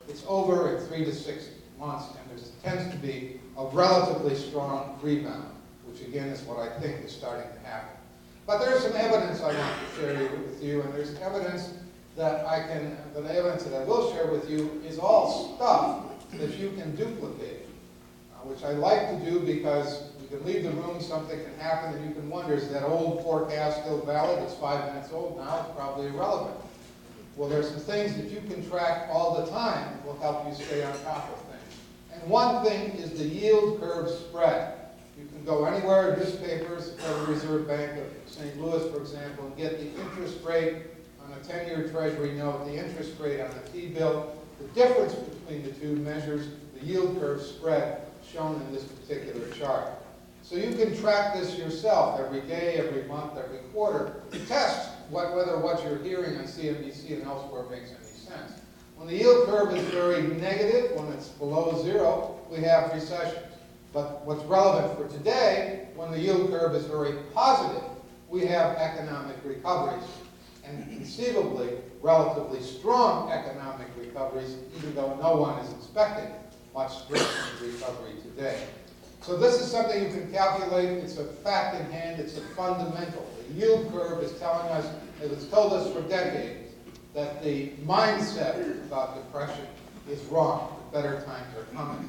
It's over in 3 to 6 months, and there tends to be a relatively strong rebound, which again is what I think is starting to happen. But there's some evidence I want to share with you, and there's evidence that the evidence that I will share with you is all stuff that you can duplicate, which I like to do because you can leave the room, something can happen, and you can wonder, is that old forecast still valid? It's 5 minutes old now, it's probably irrelevant. Well, there's some things that you can track all the time that will help you stay on top of things. And one thing is the yield curve spread. You can go anywhere, newspapers, the Federal Reserve Bank of St. Louis, for example, and get the interest rate on a 10-year Treasury note, the interest rate on a T-bill. The difference between the two measures the yield curve spread shown in this particular chart. So you can track this yourself every day, every month, every quarter, to test whether what you're hearing on CNBC and elsewhere makes any sense. When the yield curve is very negative, when it's below zero, we have recessions. But what's relevant for today, when the yield curve is very positive, we have economic recoveries. And conceivably, relatively strong economic recoveries, even though no one is expecting much strength in recovery today. So this is something you can calculate. It's a fact in hand. It's a fundamental. The yield curve is telling us, as it's told us for decades, that the mindset about depression is wrong. The better times are coming.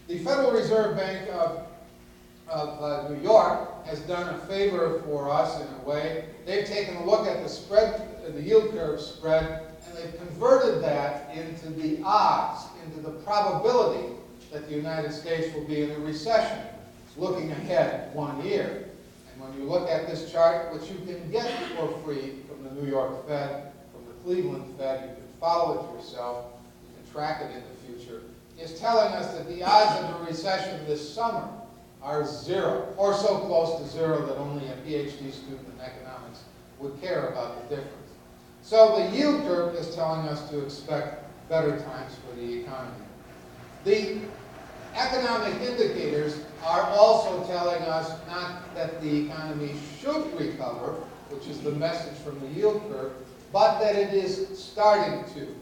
The Federal Reserve Bank of New York has done a favor for us in a way. They've taken a look at the spread, the yield curve spread, and they've converted that into the odds, into the probability that the United States will be in a recession, looking ahead 1 year. And when you look at this chart, which you can get for free from the New York Fed, from the Cleveland Fed, you can follow it yourself, you can track it in the future, is telling us that the odds of a recession this summer are zero, or so close to zero that only a PhD student in economics would care about the difference. So the yield curve is telling us to expect better times for the economy. The economic indicators are also telling us not that the economy should recover, which is the message from the yield curve, but that it is starting to.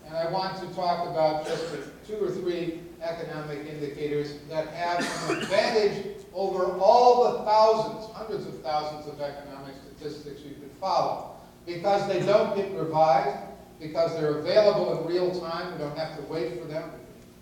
And I want to talk about just 2 or 3 economic indicators that have an advantage over all the thousands, hundreds of thousands of economic statistics you can follow, because they don't get revised, because they're available in real time. We don't have to wait for them.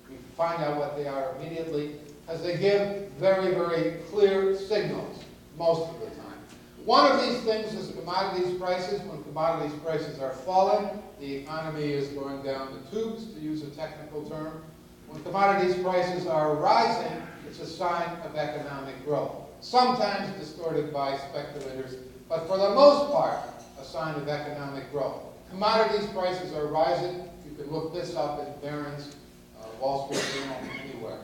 We find out what they are immediately, because they give very, very clear signals most of the time. One of these things is commodities prices. When commodities prices are falling, the economy is going down the tubes, to use a technical term. When commodities prices are rising, it's a sign of economic growth, sometimes distorted by speculators, but for the most part, a sign of economic growth. Commodities prices are rising. You can look this up in Barron's, Wall Street Journal, anywhere.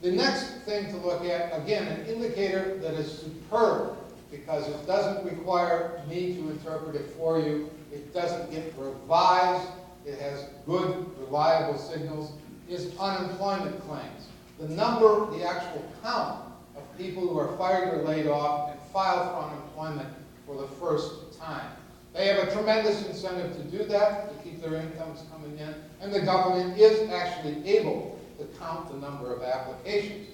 The next thing to look at, again, an indicator that is superb, because it doesn't require me to interpret it for you. It doesn't get revised. It has good, reliable signals, is unemployment claims. The number, the actual count of people who are fired or laid off and filed for unemployment for the first time. They have a tremendous incentive to do that, to keep their incomes coming in, and the government is actually able to count the number of applications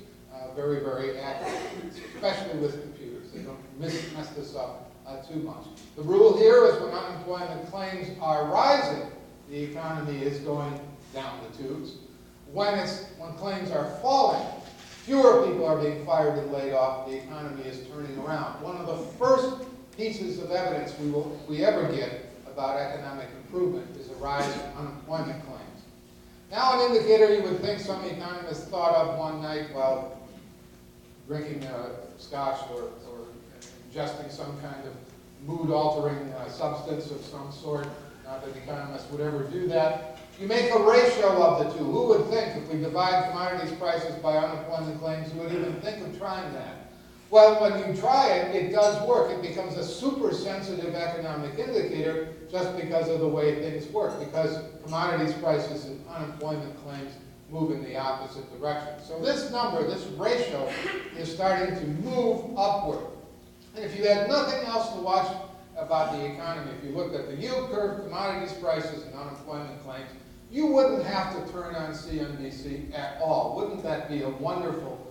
very, very accurately, especially with computers. They don't mess this up too much. The rule here is when unemployment claims are rising, the economy is going down the tubes. When claims are falling, fewer people are being fired and laid off, the economy is turning around. One of the first pieces of evidence we ever get about economic improvement is a rise in unemployment claims. Now an indicator you would think some economists thought of one night while drinking scotch or ingesting some kind of mood-altering substance of some sort. Not that economists would ever do that. You make a ratio of the two. Who would think if we divide commodities prices by unemployment claims, who would even think of trying that? Well, when you try it, it does work. It becomes a super sensitive economic indicator just because of the way things work, because commodities prices and unemployment claims move in the opposite direction. So this number, this ratio, is starting to move upward. And if you had nothing else to watch about the economy, if you looked at the yield curve, commodities prices, and unemployment claims, you wouldn't have to turn on CNBC at all. Wouldn't that be a wonderful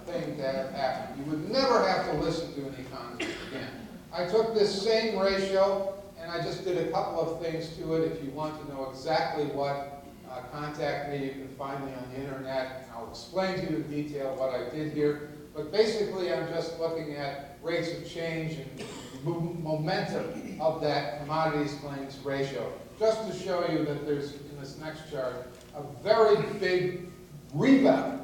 thing to have happen? You would never have to listen to an economist again. I took this same ratio and I just did a couple of things to it. If you want to know exactly what, contact me. You can find me on the internet. I'll explain to you in detail what I did here. But basically, I'm just looking at rates of change and momentum of that commodities claims ratio, just to show you that there's, in this next chart, a very big rebound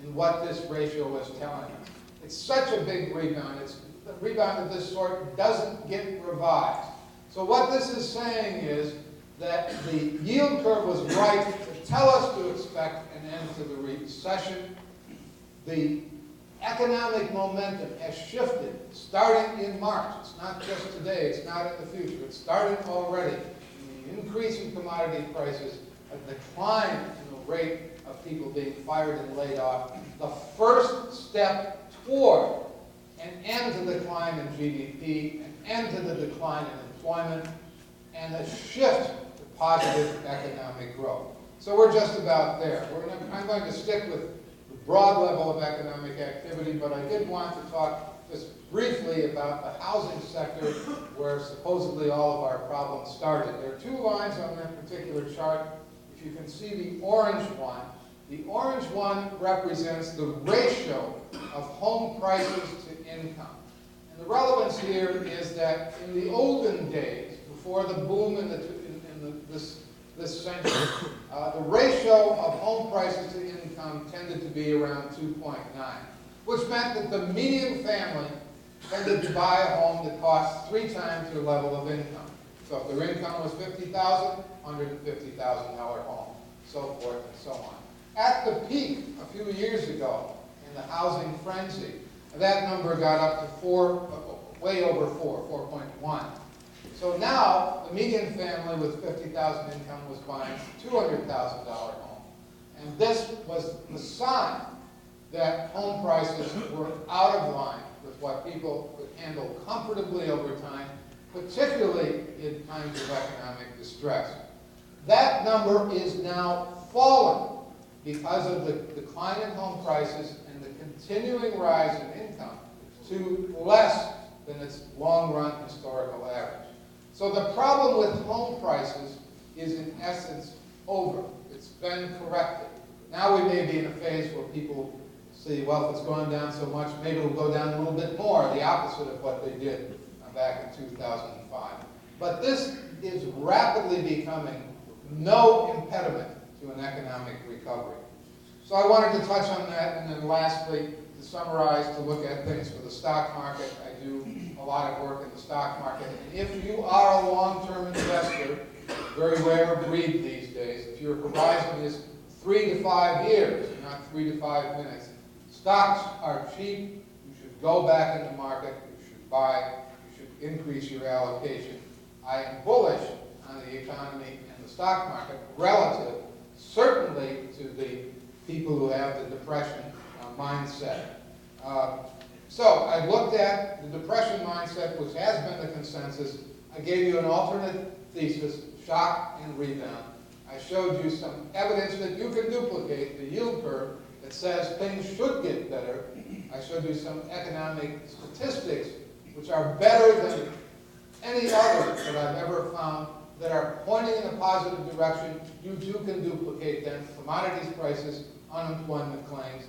in what this ratio is telling us. It's such a big rebound. A rebound of this sort doesn't get revised. So what this is saying is that the yield curve was right to tell us to expect an end to the recession. The economic momentum has shifted starting in March. It's not just today, it's not in the future. It's starting already. The increase in commodity prices, a decline in the rate of people being fired and laid off, the first step toward an end to the decline in GDP, an end to the decline in employment, and a shift to positive economic growth. So we're just about there. I'm going to stick with the broad level of economic activity, but I did want to talk just briefly about the housing sector where supposedly all of our problems started. There are two lines on that particular chart. If you can see the orange one represents the ratio of home prices to income. And the relevance here is that in the olden days, before the boom in this century, the ratio of home prices to income tended to be around 2.9, which meant that the median family tended to buy a home that cost 3 times their level of income. So if their income was $50,000, $150,000 home, so forth and so on. At the peak a few years ago in the housing frenzy, that number got up to 4, way over 4.1. So now the median family with $50,000 income was buying a $200,000 home. And this was the sign that home prices were out of line with what people could handle comfortably over time, particularly in times of economic distress. That number is now falling because of the decline in home prices and the continuing rise in income to less than its long-run historical average. So the problem with home prices is in essence over. It's been corrected. Now we may be in a phase where people see, well, if it's going down so much, maybe it'll go down a little bit more, the opposite of what they did back in 2005. But this is rapidly becoming no impediment to an economic recovery. So I wanted to touch on that, and then lastly, to summarize, to look at things for the stock market. I do a lot of work in the stock market. And if you are a long-term investor, very rare breed these days, if your horizon is 3 to 5 years, not 3 to 5 minutes, stocks are cheap. You should go back in the market. You should buy. You should increase your allocation. I am bullish on the economy and the stock market relative, certainly, to the people who have the depression mindset. So I looked at the depression mindset, which has been the consensus. I gave you an alternate thesis, shock and rebound. I showed you some evidence that you can duplicate the yield curve that says things should get better. I showed you some economic statistics which are better than any other that I've ever found that are pointing in a positive direction. You too can duplicate them. Commodities prices, unemployment claims.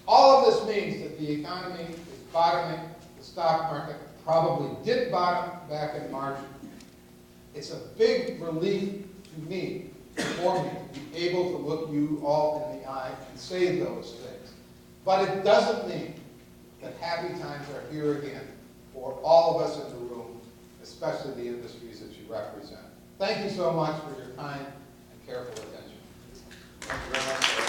All of this means that the economy is bottoming. The stock market probably did bottom back in March. It's a big relief to me, for me, to be able to look you all in the eye and say those things. But it doesn't mean that happy times are here again for all of us in the room, especially the industries that you represent. Thank you so much for your kind and careful attention. Thank you very much.